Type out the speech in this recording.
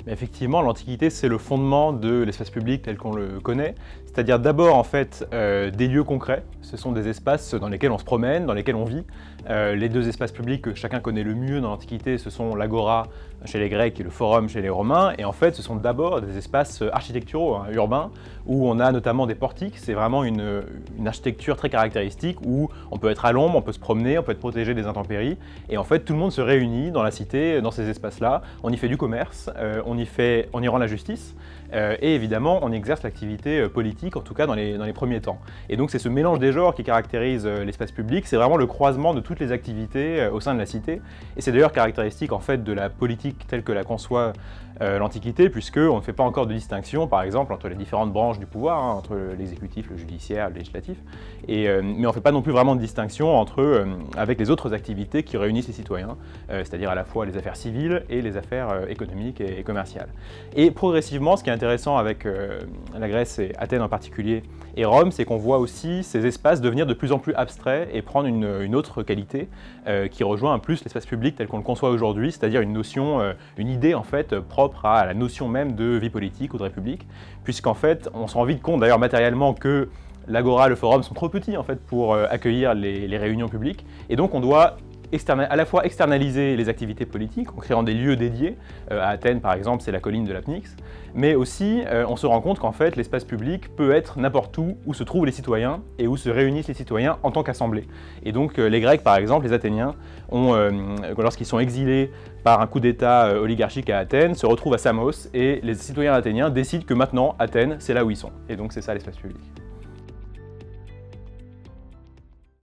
Mais effectivement, l'Antiquité, c'est le fondement de l'espace public tel qu'on le connaît, c'est-à-dire d'abord en fait des lieux concrets. Ce sont des espaces dans lesquels on se promène, dans lesquels on vit. Les deux espaces publics que chacun connaît le mieux dans l'Antiquité, ce sont l'Agora chez les Grecs et le Forum chez les Romains. Et en fait, ce sont d'abord des espaces architecturaux, urbains, où on a notamment des portiques. C'est vraiment une architecture très caractéristique où on peut être à l'ombre, on peut se promener, on peut être protégé des intempéries. Et en fait, tout le monde se réunit dans la cité, dans ces espaces-là. On y fait du commerce, on y rend la justice. Et évidemment, on y exerce l'activité politique, en tout cas dans les premiers temps. Et donc c'est ce mélange des genres qui caractérise l'espace public, c'est vraiment le croisement de toutes les activités au sein de la cité. Et c'est d'ailleurs caractéristique en fait de la politique telle que la conçoit l'Antiquité, puisqu'on ne fait pas encore de distinction, par exemple, entre les différentes branches du pouvoir, entre l'exécutif, le judiciaire, le législatif, mais on ne fait pas non plus vraiment de distinction avec les autres activités qui réunissent les citoyens, c'est-à-dire à la fois les affaires civiles et les affaires économiques et commerciales. Et progressivement, ce qui est intéressant avec la Grèce et Athènes en particulier, et Rome, c'est qu'on voit aussi ces espaces devenir de plus en plus abstraits et prendre une autre qualité qui rejoint un plus l'espace public tel qu'on le conçoit aujourd'hui, c'est-à-dire une notion, une idée en fait propre à la notion même de vie politique ou de république, puisqu'en fait on se rend vite compte d'ailleurs matériellement que l'Agora, le Forum sont trop petits en fait pour accueillir les réunions publiques, et donc on doit à la fois externaliser les activités politiques en créant des lieux dédiés. À Athènes, par exemple, c'est la colline de l'Apnix. Mais aussi, on se rend compte qu'en fait, l'espace public peut être n'importe où se trouvent les citoyens et où se réunissent les citoyens en tant qu'assemblée. Et donc, les Grecs, par exemple, les Athéniens, lorsqu'ils sont exilés par un coup d'État oligarchique à Athènes, se retrouvent à Samos et les citoyens athéniens décident que maintenant, Athènes, c'est là où ils sont. Et donc, c'est ça l'espace public.